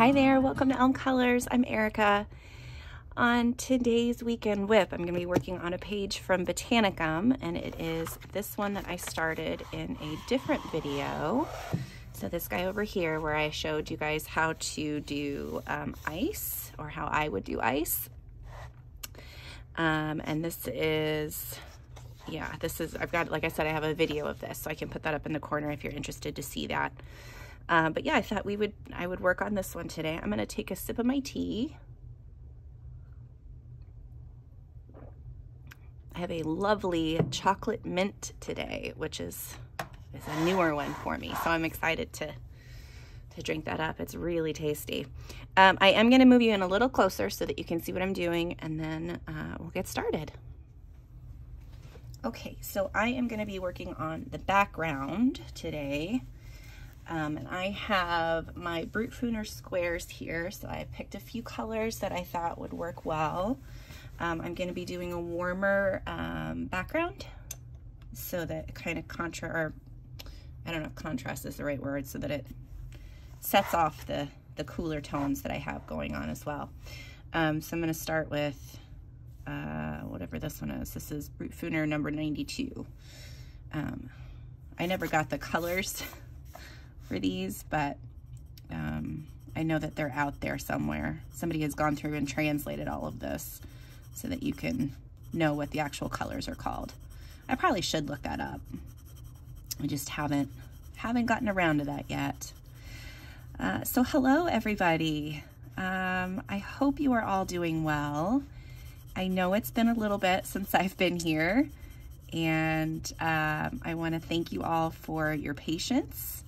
Hi there, welcome to Elm Colors. I'm Erica. On today's weekend WIP, I'm going to be working on a page from Botanicum, and it is this one that I started in a different video. So this guy over here where I showed you guys how to do ice, or how I would do ice. And this is, yeah, I've got, like I said, I have a video of this, so I can put that up in the corner if you're interested to see that. But yeah, I thought I would work on this one today. I'm gonna take a sip of my tea. I have a lovely chocolate mint today, which is a newer one for me. So I'm excited to drink that up. It's really tasty. I am gonna move you in a little closer so that you can see what I'm doing, and then we'll get started. Okay, so I am gonna be working on the background today. And I have my Brute Fooner squares here, so I picked a few colors that I thought would work well. I'm going to be doing a warmer background, so that it kind of I don't know if contrast is the right word, so that it sets off the cooler tones that I have going on as well. So I'm going to start with whatever this one is. This is Brute Fooner number 92. I never got the colors for these, but I know that they're out there somewhere. Somebody has gone through and translated all of this so that you can know what the actual colors are called. I probably should look that up. I just haven't gotten around to that yet. So hello everybody. I hope you are all doing well. I know it's been a little bit since I've been here, and I want to thank you all for your patience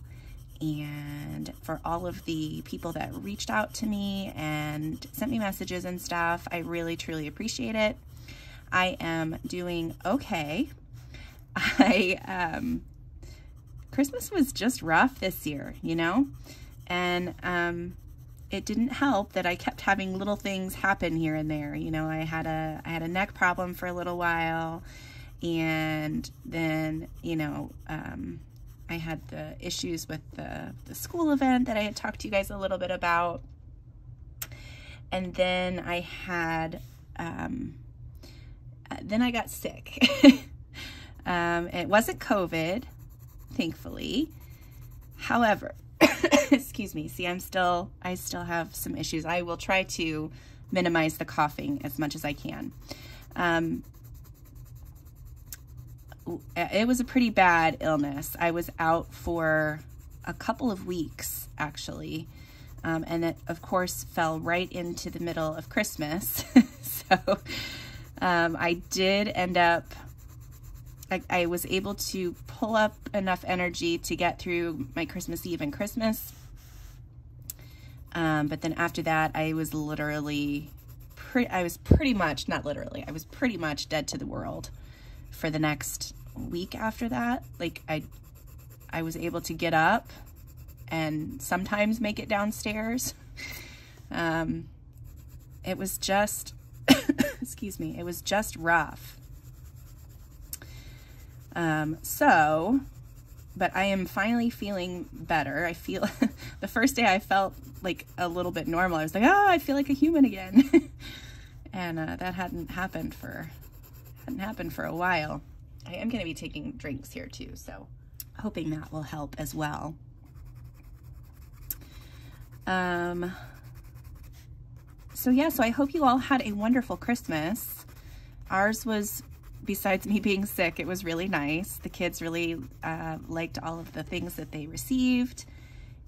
and for all of the people that reached out to me and sent me messages and stuff. I really, truly appreciate it. I am doing okay. Christmas was just rough this year, you know? And it didn't help that I kept having little things happen here and there. You know, I had a neck problem for a little while, and then, you know, I had the issues with the school event that I had talked to you guys a little bit about. And then I had, then I got sick. It wasn't COVID, thankfully. However, excuse me, see, I still have some issues. I will try to minimize the coughing as much as I can. It was a pretty bad illness. I was out for a couple of weeks, actually. And it, of course, fell right into the middle of Christmas. So I did end up, I was able to pull up enough energy to get through my Christmas Eve and Christmas. But then after that, I was literally, I was pretty much dead to the world for the next week after that. Like I was able to get up and sometimes make it downstairs. It was just, excuse me, it was just rough. But I am finally feeling better. I feel, the first day I felt like a little bit normal. I was like, oh, I feel like a human again. And that hadn't happened for a while. I am going to be taking drinks here too, so hoping that will help as well. So yeah, so I hope you all had a wonderful Christmas. Ours was, besides me being sick, it was really nice. The kids really liked all of the things that they received,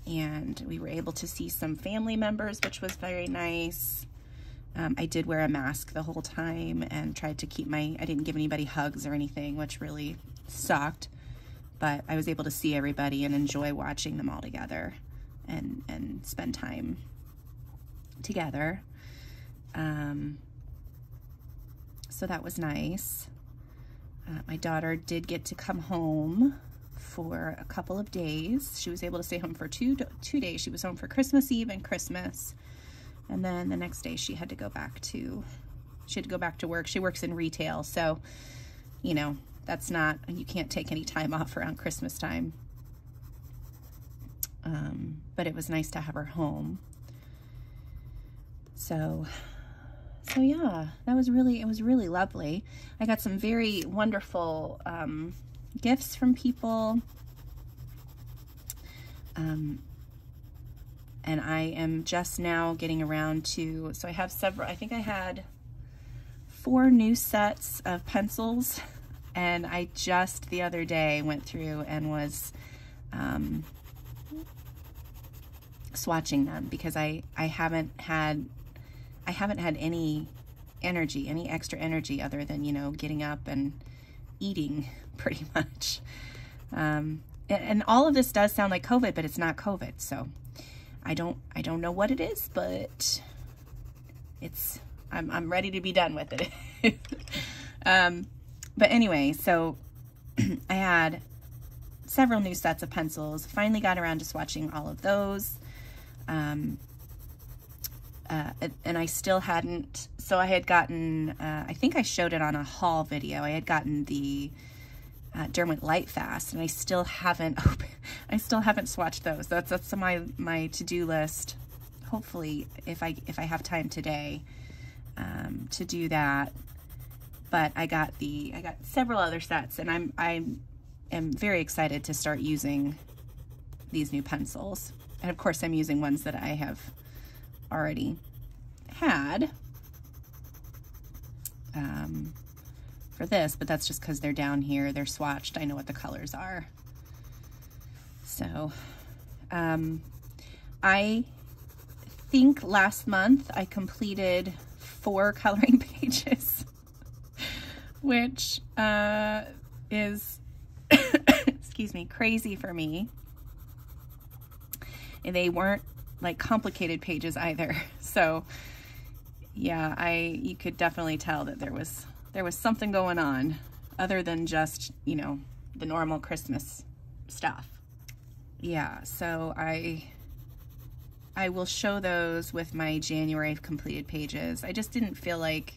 and we were able to see some family members, which was very nice. I did wear a mask the whole time and tried to keep I didn't give anybody hugs or anything, which really sucked, but I was able to see everybody and enjoy watching them all together and spend time together. So that was nice. My daughter did get to come home for a couple of days. She was able to stay home for two days. She was home for Christmas Eve and Christmas. And then the next day she had to go back to work. She works in retail, so, you know, you can't take any time off around Christmas time. But it was nice to have her home. So yeah, it was really lovely. I got some very wonderful gifts from people. And I am just now getting around to, so I have several, I think I had 4 new sets of pencils, and I just the other day went through and was swatching them, because I haven't had any energy, any extra energy other than, you know, getting up and eating pretty much. And all of this does sound like COVID, but it's not COVID. So I don't know what it is, but I'm ready to be done with it. But anyway, so I had several new sets of pencils, finally got around to swatching all of those. And I still hadn't, so I had gotten, I think I showed it on a haul video. I had gotten the Derwent Light Fast, and I still haven't swatched those. That's my to-do list. Hopefully, if I have time today, to do that. But I got several other sets, and I am very excited to start using these new pencils. And of course, I'm using ones that I have already had for this, but that's just because they're down here, they're swatched, I know what the colors are. So I think last month I completed 4 coloring pages, which is excuse me, crazy for me. And they weren't like complicated pages either. So yeah, you could definitely tell that there was something going on other than just, you know, the normal Christmas stuff. Yeah, so I will show those with my January completed pages. I just didn't feel like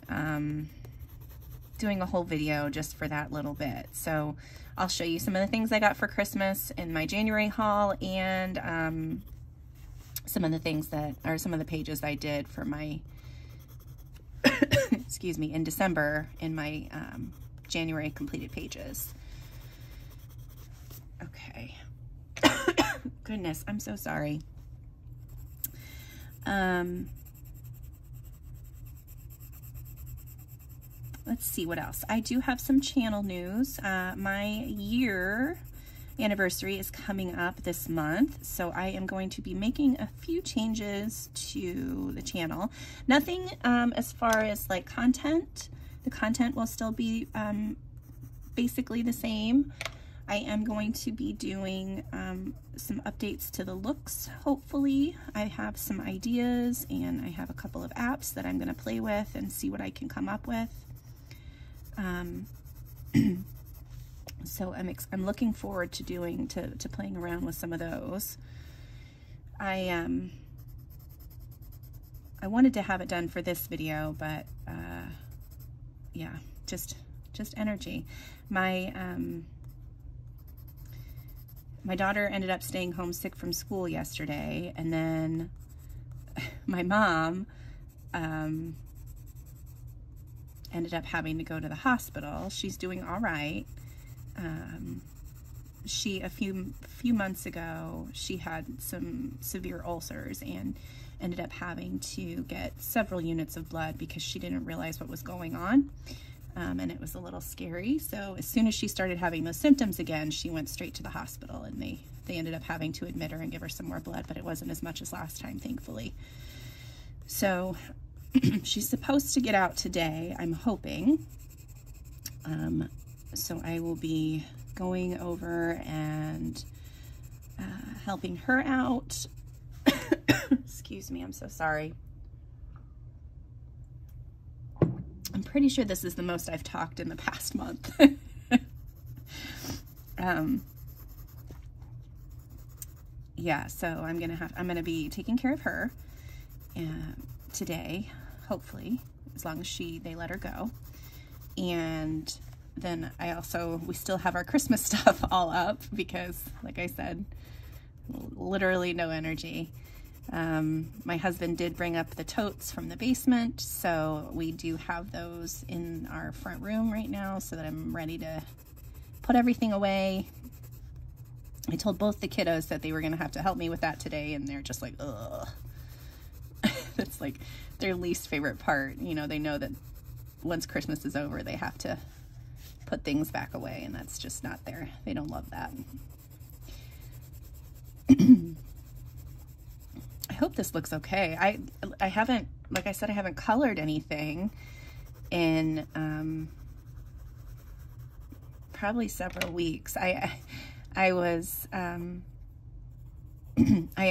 doing a whole video just for that little bit. So I'll show you some of the things I got for Christmas in my January haul, and some of the things that are some of the pages I did for my excuse me, in December in my January completed pages. Okay. Goodness, I'm so sorry. Let's see what else. I do have some channel news. My year anniversary is coming up this month, so I am going to be making a few changes to the channel. Nothing as far as like content. The content will still be basically the same. I am going to be doing some updates to the looks, hopefully. I have some ideas, and I have a couple of apps that I'm going to play with and see what I can come up with. So I'm looking forward to to playing around with some of those. I wanted to have it done for this video, but yeah, just energy. My daughter ended up staying home sick from school yesterday, and then my mom ended up having to go to the hospital. She's doing all right. A few months ago, she had some severe ulcers and ended up having to get several units of blood because she didn't realize what was going on. And it was a little scary. So as soon as she started having those symptoms again, she went straight to the hospital, and they ended up having to admit her and give her some more blood, but it wasn't as much as last time, thankfully. So she's supposed to get out today, I'm hoping. So I will be going over and helping her out. Excuse me, I'm so sorry. I'm pretty sure this is the most I've talked in the past month. Yeah, so I'm gonna be taking care of her today, hopefully, as long as they let her go. And then we still have our Christmas stuff all up because, like I said, literally no energy. My husband did bring up the totes from the basement, so we do have those in our front room right now so that I'm ready to put everything away. I told both the kiddos that they were going to have to help me with that today, and they're just like, ugh. That's like their least favorite part. You know, they know that once Christmas is over, they have to put things back away, and that's just not there. They don't love that. I hope this looks okay. I haven't, like I said, I haven't colored anything in probably several weeks. I am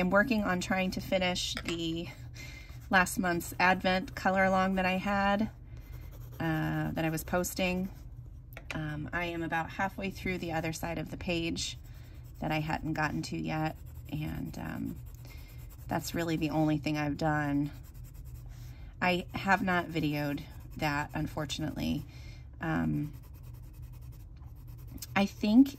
working on trying to finish the last month's Advent color along that I had, that I was posting. I am about halfway through the other side of the page that I hadn't gotten to yet, and that's really the only thing I've done. I have not videoed that, unfortunately. I think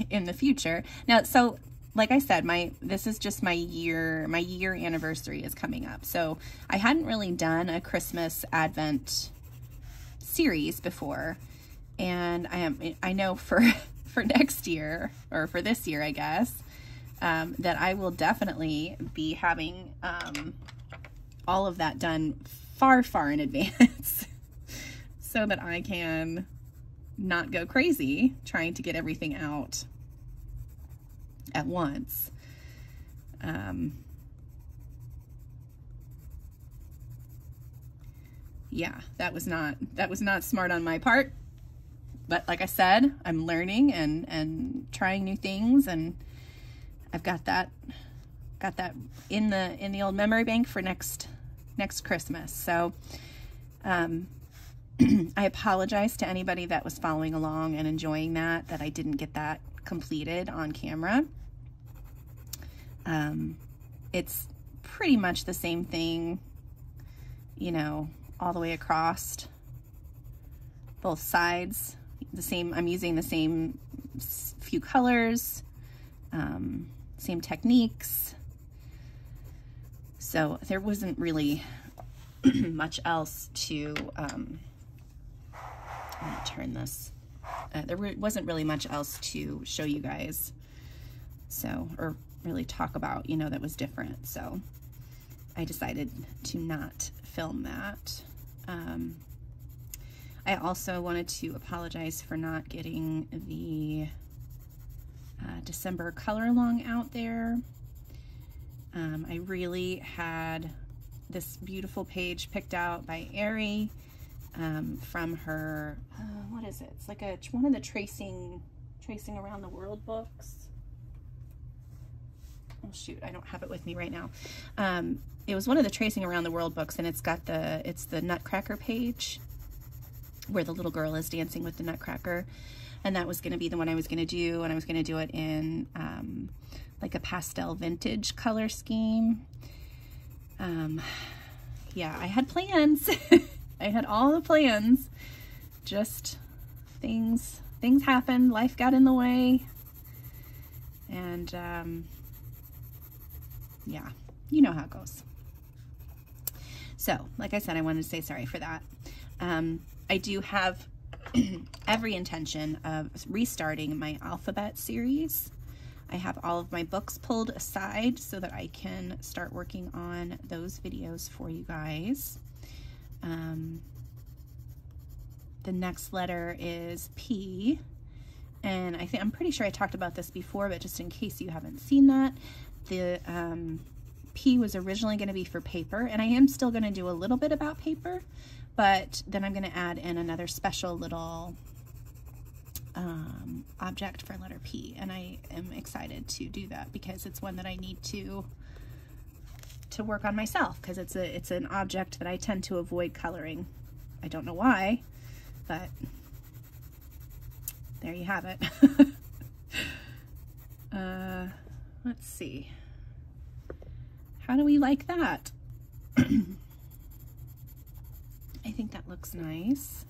in the future. Now, so like I said, this is just my year anniversary is coming up. So I hadn't really done a Christmas Advent series before. And I know for next year, or for this year, I guess, that I will definitely be having all of that done far, far in advance so that I can not go crazy trying to get everything out at once. Yeah, that was not smart on my part. But like I said, I'm learning and trying new things, and I've got that in the old memory bank for next Christmas. So I apologize to anybody that was following along and enjoying that I didn't get that completed on camera. It's pretty much the same thing, you know, all the way across both sides. I'm using the same few colors, same techniques. So there wasn't really much else to, I'm gonna turn this, there wasn't really much else to show you guys. So, or really talk about, you know, that was different. So I decided to not film that. I also wanted to apologize for not getting the December color along out there. I really had this beautiful page picked out by Ari from her, what is it? It's like one of the tracing around the world books. Oh shoot, I don't have it with me right now. It was one of the tracing around the world books, and it's the Nutcracker page where the little girl is dancing with the Nutcracker, and that was going to be the one I was going to do, and I was going to do it in like a pastel vintage color scheme. Yeah, I had plans. I had all the plans, just things happened, life got in the way, and yeah, you know how it goes. So, like I said, I wanted to say sorry for that. I do have every intention of restarting my alphabet series. I have all of my books pulled aside so that I can start working on those videos for you guys. The next letter is P, and I'm pretty sure I talked about this before, but just in case you haven't seen that, the P was originally going to be for paper, and I am still going to do a little bit about paper, but then I'm going to add in another special little object for letter P, and I am excited to do that because it's one that I need to work on myself, because it's an object that I tend to avoid coloring. I don't know why, but there you have it. Let's see. How do we like that? I think that looks nice.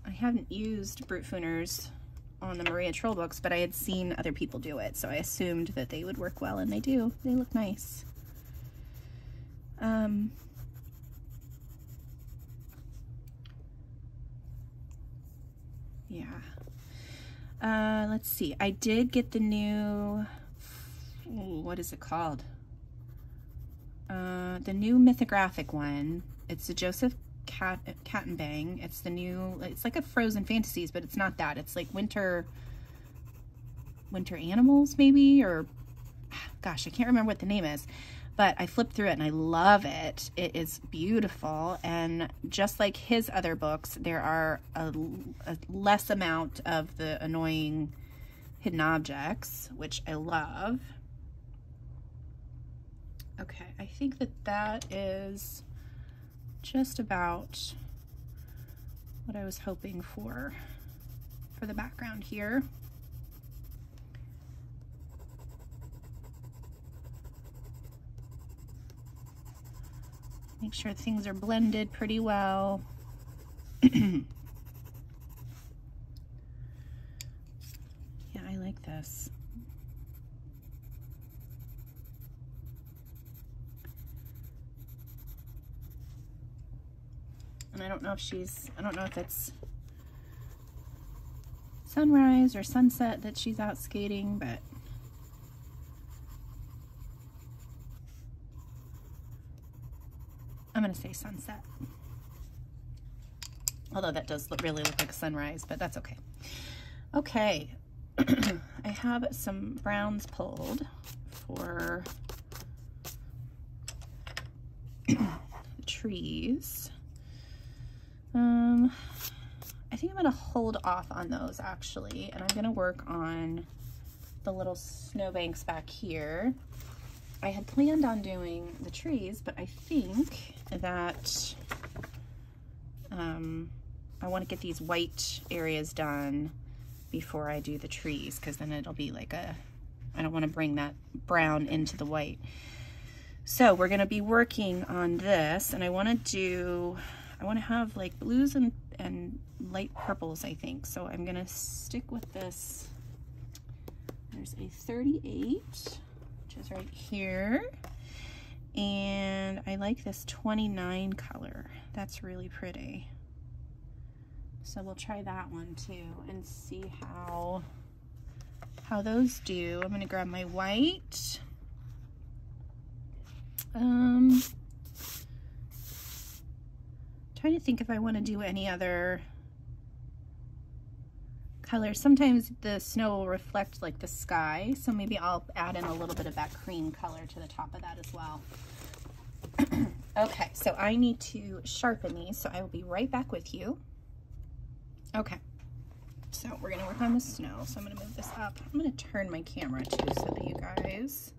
I haven't used Brute Fooners on the Maria Trolle books, but I had seen other people do it, so I assumed that they would work well, and they do. They look nice. Yeah. Let's see. I did get the new, what is it called? The new mythographic one. It's the Joseph Kattenbang. It's the new, it's like a Frozen Fantasies, but it's not that. It's like winter animals maybe, or gosh, I can't remember what the name is, but I flipped through it and I love it. It is beautiful, and just like his other books, there are a less amount of the annoying hidden objects, which I love. Okay, I think that is just about what I was hoping for the background here. Make sure things are blended pretty well. Yeah, I like this. And I don't know if it's sunrise or sunset that she's out skating, but I'm gonna say sunset. Although that does really look like sunrise, but that's okay. Okay, I have some browns pulled for the trees. I think I'm gonna hold off on those actually, and I'm gonna work on the little snowbanks back here. I had planned on doing the trees, but I think that I want to get these white areas done before I do the trees, because then it'll be like I don't want to bring that brown into the white. So we're going to be working on this, and I want to have like blues and light purples, I think. So I'm going to stick with this. There's a 38, which is right here. And I like this 29 color. That's really pretty. So we'll try that one too and see how those do. I'm going to grab my white. Trying to think if I want to do any other colors. Sometimes the snow will reflect like the sky, so maybe I'll add in a little bit of that cream color to the top of that as well. Okay, so I need to sharpen these, so I will be right back with you. Okay, so we're gonna work on the snow, so I'm gonna move this up. I'm gonna turn my camera too so that you guys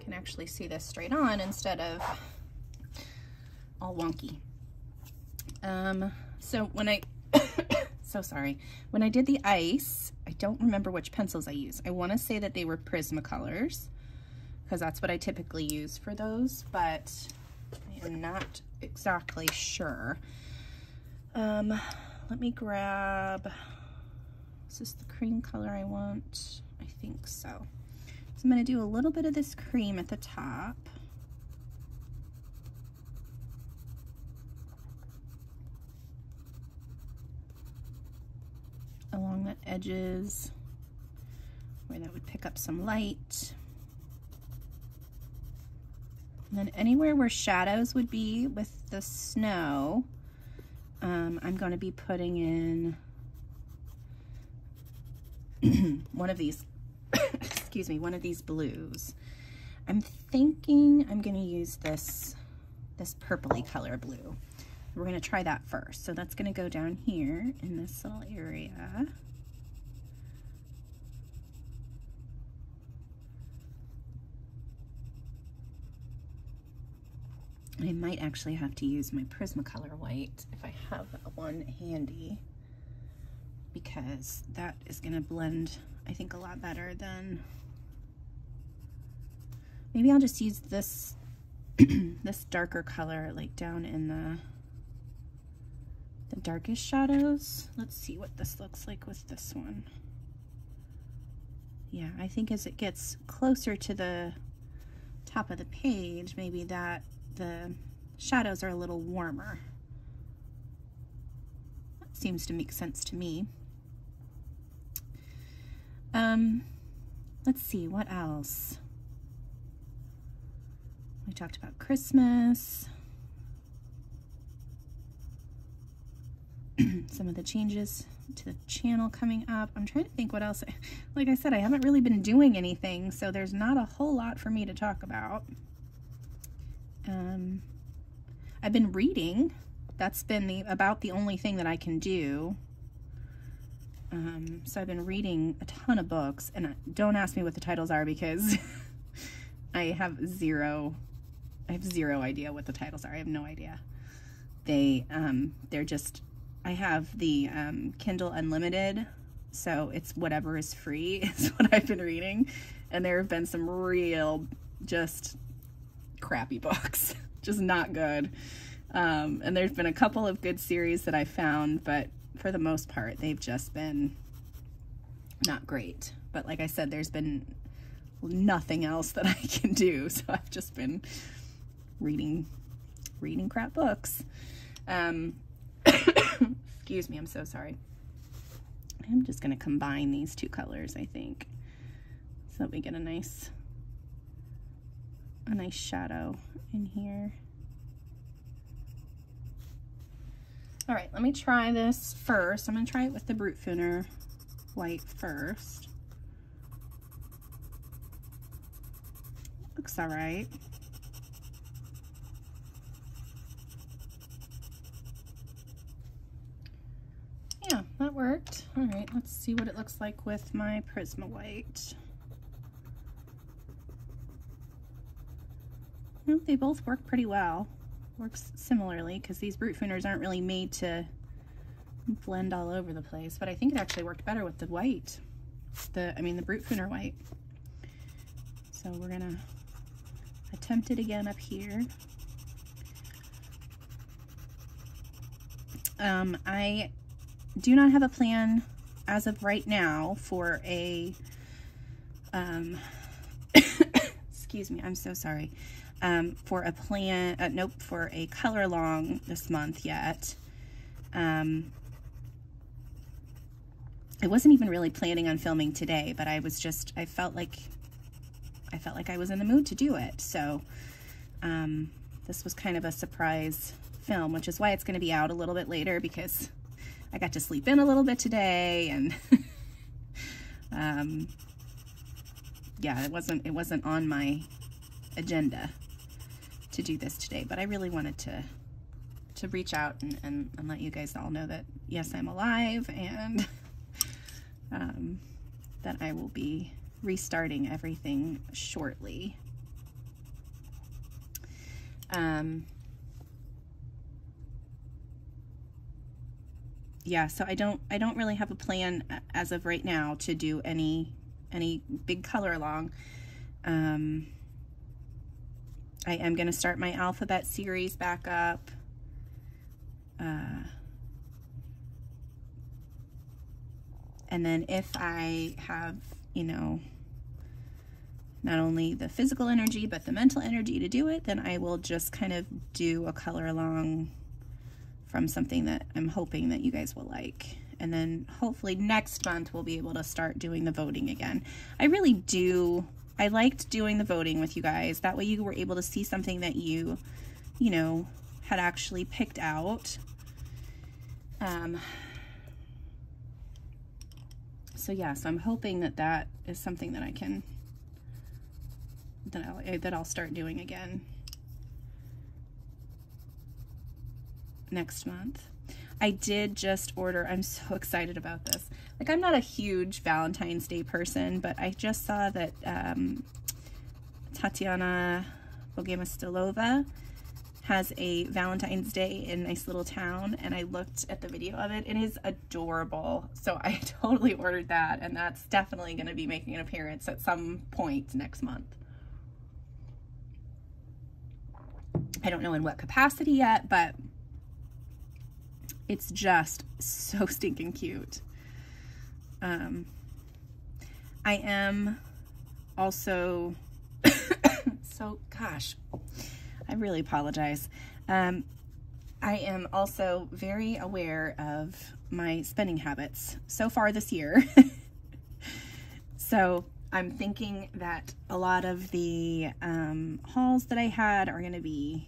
can actually see this straight on instead of all wonky. So when I so sorry, when I did the ice, I don't remember which pencils I used. I want to say that they were Prismacolors, because that's what I typically use for those, but I am not exactly sure. Let me grab, is this the cream color I want? I think so. So I'm going to do a little bit of this cream at the top. Along the edges where that would pick up some light. And then anywhere where shadows would be with the snow, I'm going to be putting in one of these, excuse me, one of these blues. I'm thinking I'm going to use this purpley color blue. We're going to try that first. So that's going to go down here in this little area. I might actually have to use my Prismacolor white if I have one handy, because that is going to blend, I think, a lot better than, maybe I'll just use this this darker color like down in the darkest shadows. Let's see what this looks like with this one. Yeah, I think as it gets closer to the top of the page, maybe that the shadows are a little warmer. That seems to make sense to me. Let's see, what else? We talked about Christmas. Some of the changes to the channel coming up. I'm trying to think what else. Like I said, I haven't really been doing anything, so there's not a whole lot for me to talk about. I've been reading. That's been about the only thing that I can do. So I've been reading a ton of books, and don't ask me what the titles are because I have zero idea what the titles are. I have no idea. They're just, I have the Kindle Unlimited, so it's whatever is free is what I've been reading, and there have been some real just crappy books, just not good. And there's been a couple of good series that I found, but for the most part, they've just been not great. But like I said, there's been nothing else that I can do, so I've just been reading crap books. Excuse me, I'm so sorry. I'm just going to combine these two colors, I think, so that we get a nice shadow in here. All right, let me try this first. I'm going to try it with the Brutfuner white first. Looks all right. Yeah, that worked. All right, let's see what it looks like with my Prisma white. Well, they both work pretty well. Works similarly because these Brutfuners aren't really made to blend all over the place, but I think it actually worked better with the white. The Brutfuner white. So we're gonna attempt it again up here. I do not have a plan as of right now for a excuse me, I'm so sorry. For a plan, nope, for a color along this month yet. I wasn't even really planning on filming today, but I felt like I was in the mood to do it. So this was kind of a surprise film, which is why it's going to be out a little bit later, because I got to sleep in a little bit today, and yeah, it wasn't on my agenda to do this today, but I really wanted to reach out and let you guys all know that yes, I'm alive, and that I will be restarting everything shortly. Yeah, so I don't really have a plan as of right now to do any big color along. I am going to start my alphabet series back up. And then if I have, you know, not only the physical energy, but the mental energy to do it, then I will just kind of do a color along from something that I'm hoping that you guys will like. And then hopefully next month we'll be able to start doing the voting again. I liked doing the voting with you guys. That way you were able to see something that you know, had actually picked out. So yeah, so I'm hoping that is something that I can, that I'll start doing again next month. I did just order, I'm so excited about this. Like, I'm not a huge Valentine's Day person, but I just saw that Tatiana Bogamistolova has a Valentine's Day in a nice little town, and I looked at the video of it. It is adorable. So I totally ordered that, and that's definitely going to be making an appearance at some point next month. I don't know in what capacity yet, but it's just so stinking cute. I am also, so gosh, I really apologize. I am also very aware of my spending habits so far this year. So I'm thinking that a lot of the hauls that I had are going to be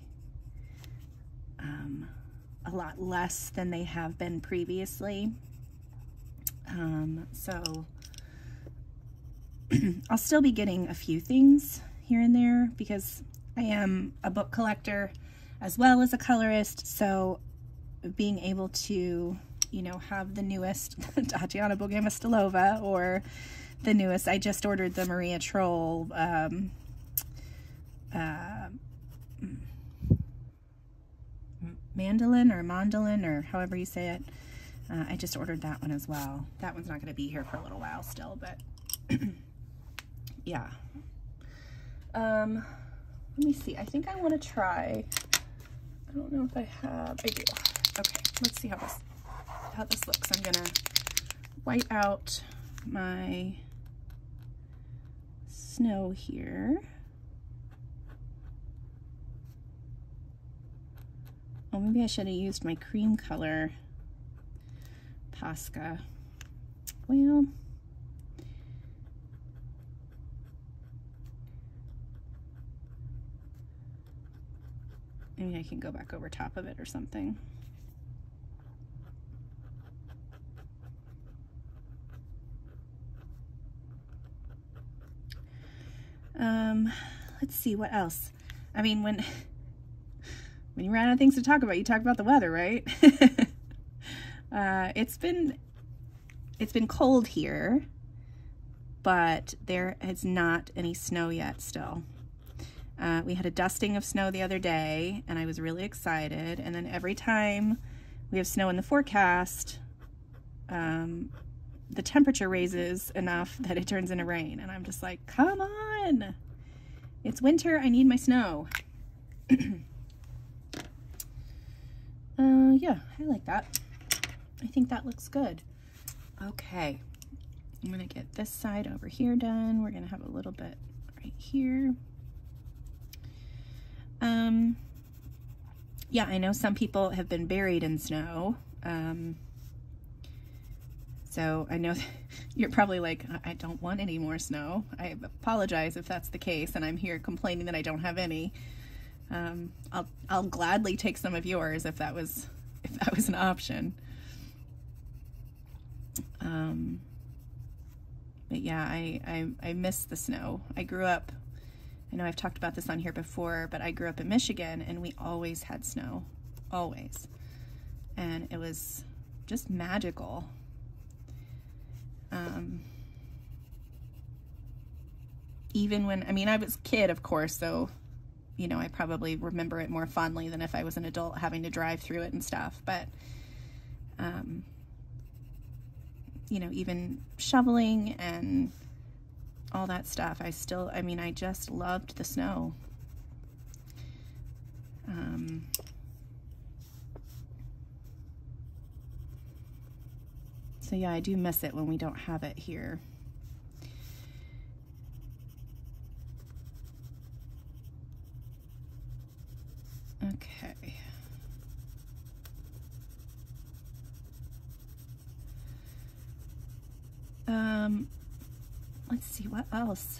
a lot less than they have been previously. So I'll still be getting a few things here and there because I am a book collector as well as a colorist, so being able to, you know, have the newest Tatiana Bogomolova or the newest, I just ordered the Maria Trolle mandolin or however you say it. I just ordered that one as well. That one's not going to be here for a little while still, but yeah. Let me see. I think I want to try. I don't know if I have. I do. Okay, let's see how this looks. I'm gonna white out my snow here. Oh, maybe I should have used my cream color Posca. Well, maybe I can go back over top of it or something. Let's see, what else? I mean, when you run out of things to talk about, you talk about the weather, right? It's been cold here, but there is not any snow yet still. We had a dusting of snow the other day, and I was really excited. And then every time we have snow in the forecast, the temperature raises enough that it turns into rain. And I'm just like, come on! It's winter, I need my snow. Yeah, I like that. I think that looks good. Okay, I'm gonna get this side over here done. We're gonna have a little bit right here. Yeah, I know some people have been buried in snow. So I know you're probably like, I don't want any more snow. I apologize if that's the case, and I'm here complaining that I don't have any. I'll gladly take some of yours if that was an option. But yeah, I miss the snow. I grew up, I know I've talked about this on here before, but I grew up in Michigan and we always had snow, always. And it was just magical. Even when, I mean, I was a kid, of course, so, you know, I probably remember it more fondly than if I was an adult having to drive through it and stuff. But, you know, even shoveling and all that stuff, I just loved the snow. So yeah, I do miss it when we don't have it here. Okay. Let's see, what else?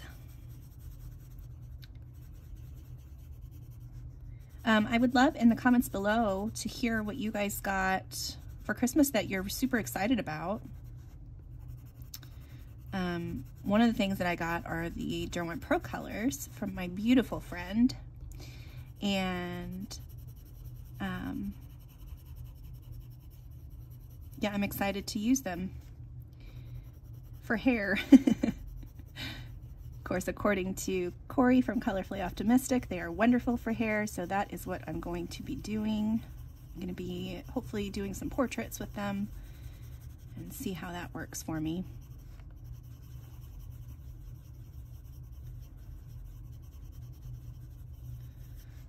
I would love in the comments below to hear what you guys got for Christmas that you're super excited about. One of the things that I got are the Derwent Pro colors from my beautiful friend. And yeah, I'm excited to use them for hair. Of course, according to Corey from Colorfully Optimistic, they are wonderful for hair, so that is what I'm going to be doing. I'm going to be hopefully doing some portraits with them and see how that works for me.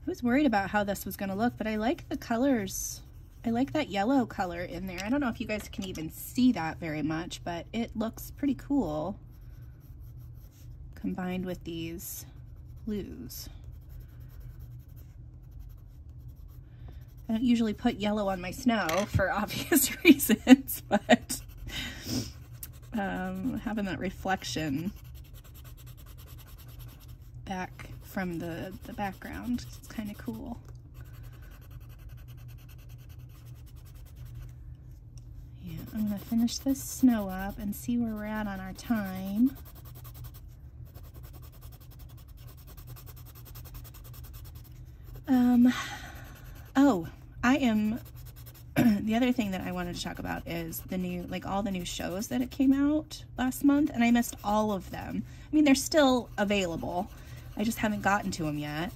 I was worried about how this was going to look, but I like the colors. I like that yellow color in there. I don't know if you guys can even see that very much, but it looks pretty cool combined with these blues. I don't usually put yellow on my snow for obvious reasons, but having that reflection back from the background is kind of cool. Yeah, I'm gonna finish this snow up and see where we're at on our time. Oh, I am, the other thing that I wanted to talk about is the new, like all the new shows that it came out last month, and I missed all of them. I mean, they're still available. I just haven't gotten to them yet.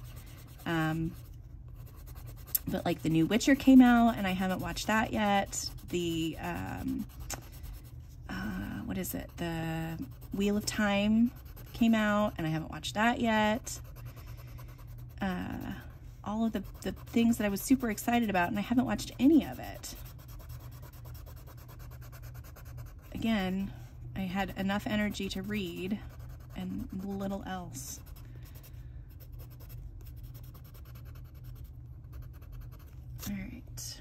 But like the new Witcher came out and I haven't watched that yet. The, what is it? The Wheel of Time came out and I haven't watched that yet. All of the things that I was super excited about, and I haven't watched any of it. Again, I had enough energy to read and little else. All right.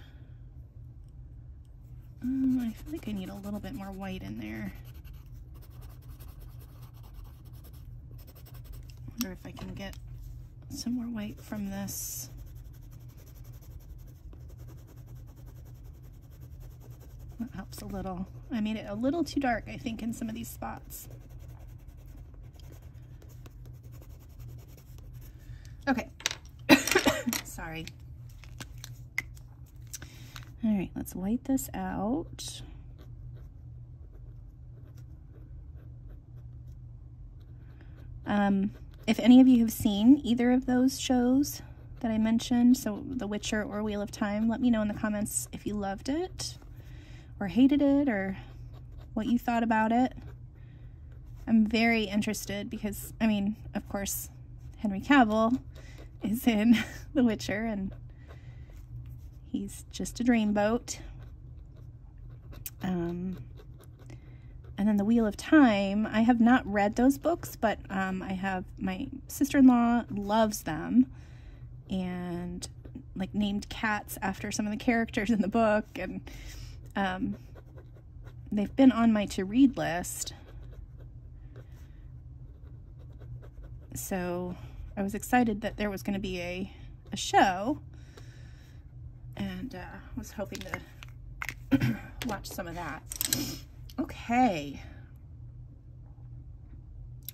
I feel like I need a little bit more white in there. I wonder if I can get some more white from this. That helps a little. I made it a little too dark, I think, in some of these spots. Okay. Sorry. All right, let's white this out. If any of you have seen either of those shows that I mentioned, so The Witcher or Wheel of Time, let me know in the comments if you loved it or hated it or what you thought about it. I'm very interested because, I mean, of course, Henry Cavill is in The Witcher and he's just a dreamboat. And then The Wheel of Time, I have not read those books, but I have, my sister-in-law loves them and like named cats after some of the characters in the book, and they've been on my to-read list. So I was excited that there was going to be a show, and was hoping to watch some of that. Okay,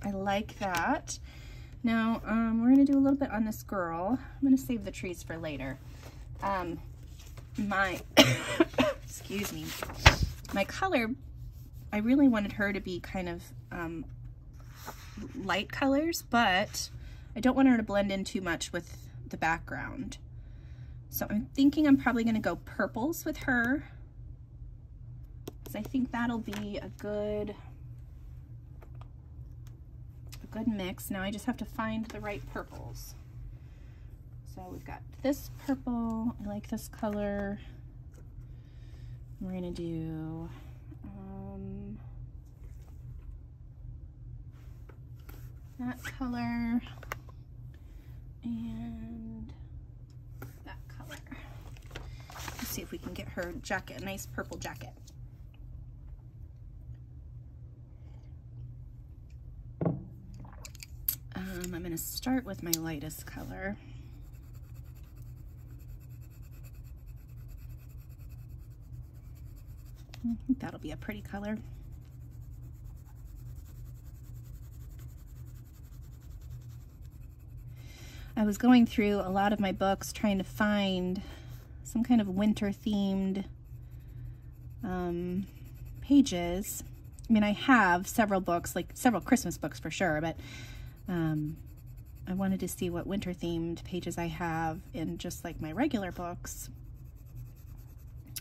I like that. Now we're gonna do a little bit on this girl. I'm gonna save the trees for later. Excuse me, my color, I really wanted her to be kind of light colors, but I don't want her to blend in too much with the background. So I'm thinking I'm probably gonna go purples with her. I think that'll be a good mix. Now I just have to find the right purples. So we've got this purple. I like this color. We're gonna do that color and that color. Let's see if we can get her jacket, a nice purple jacket. I'm going to start with my lightest color. I think that'll be a pretty color. I was going through a lot of my books trying to find some kind of winter themed pages. I mean, I have several books, like several Christmas books for sure, but I wanted to see what winter themed pages I have in just like my regular books.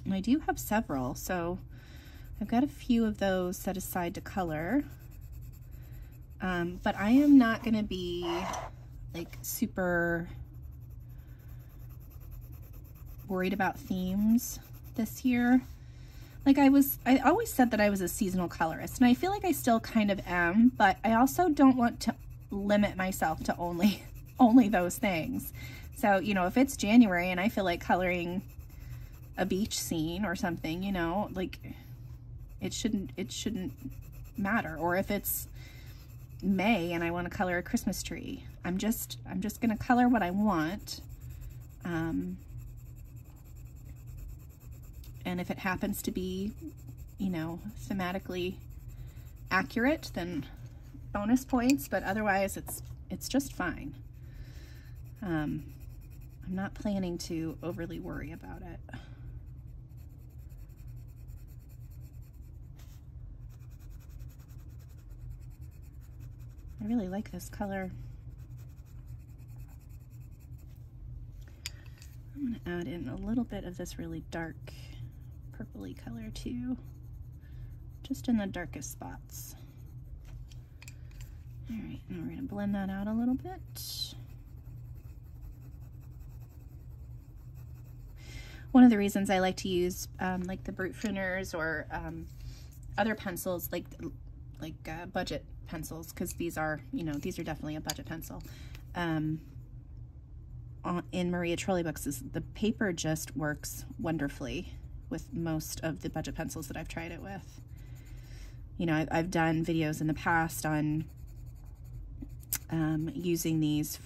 And I do have several, so I've got a few of those set aside to color. But I am not going to be like super worried about themes this year. Like I always said that I was a seasonal colorist, and I feel like I still kind of am, but I also don't want to limit myself to only only those things. So, you know, if it's January and I feel like coloring a beach scene or something, you know, like it shouldn't matter. Or if it's May and I want to color a Christmas tree, I'm just going to color what I want. And if it happens to be, you know, thematically accurate, then bonus points, but otherwise it's just fine. I'm not planning to overly worry about it. I really like this color. I'm going to add in a little bit of this really dark purpley color too, just in the darkest spots. All right, now we're going to blend that out a little bit. One of the reasons I like to use like the Brute Fooners or other pencils, like budget pencils, because these are, you know, these are definitely a budget pencil. In Maria Trolle books, is the paper just works wonderfully with most of the budget pencils that I've tried it with. You know, I've done videos in the past on using these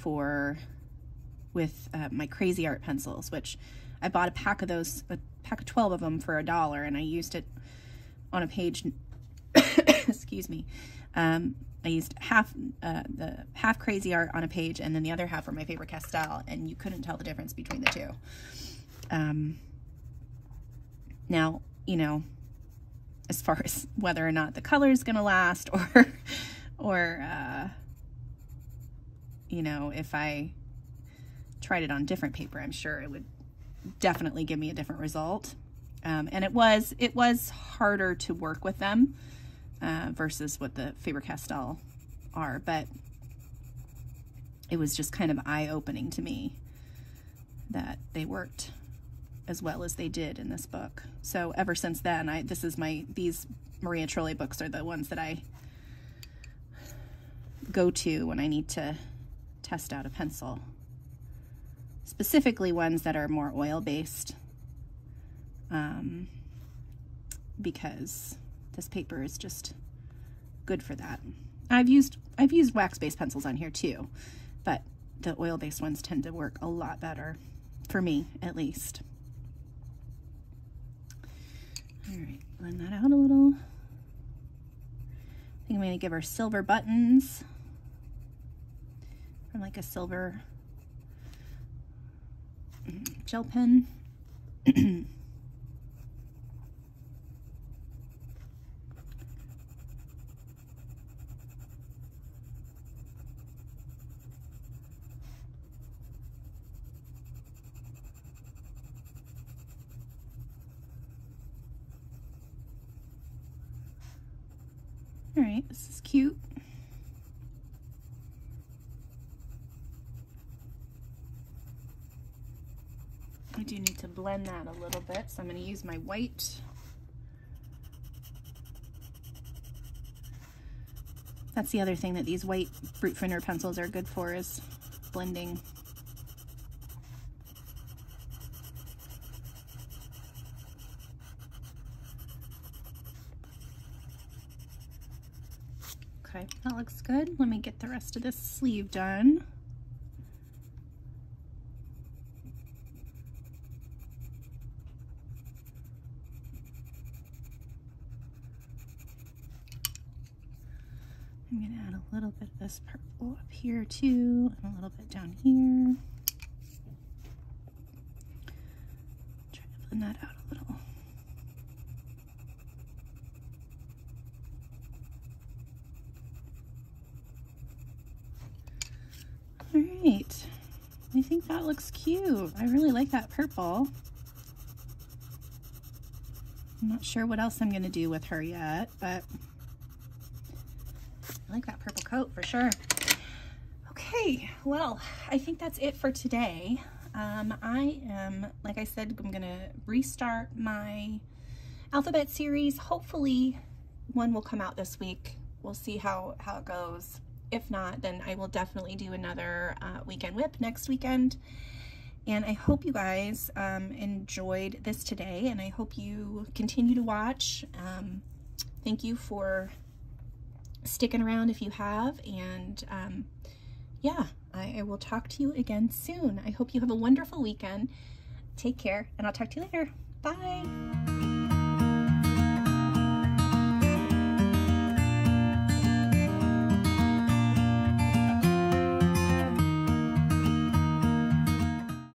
with my Crazy Art pencils, which I bought a pack of those, a pack of 12 of them for $1, and I used it on a page. Excuse me. I used the half Crazy Art on a page, and then the other half were my Faber-Castell, and you couldn't tell the difference between the two. Now, you know, as far as whether or not the color is going to last, or you know, if I tried it on different paper, I'm sure it would definitely give me a different result. And it was harder to work with them versus what the Faber-Castell are, but it was just kind of eye-opening to me that they worked as well as they did in this book. So ever since then, these Maria Trolle books are the ones that I go to when I need to test out a pencil. Specifically ones that are more oil-based, because this paper is just good for that. I've used wax-based pencils on here too, but the oil-based ones tend to work a lot better, for me at least. All right, blend that out a little. I think I'm going to give her silver buttons from like a silver gel pen. All right, this is cute. I do need to blend that a little bit, so I'm going to use my white. That's the other thing that these white Brute Fooner pencils are good for, is blending. Okay, that looks good. Let me get the rest of this sleeve done. I'm going to add a little bit of this purple up here too, and a little bit down here. Try to blend that out a little. All right, I think that looks cute. I really like that purple. I'm not sure what else I'm going to do with her yet, but I like that purple coat for sure. Okay, well, I think that's it for today. I am, like I said, I'm going to restart my alphabet series. Hopefully one will come out this week. We'll see how it goes. If not, then I will definitely do another weekend WIP next weekend. And I hope you guys enjoyed this today, and I hope you continue to watch. Thank you for sticking around if you have, and yeah, I will talk to you again soon. I hope you have a wonderful weekend. Take care, and I'll talk to you later. Bye.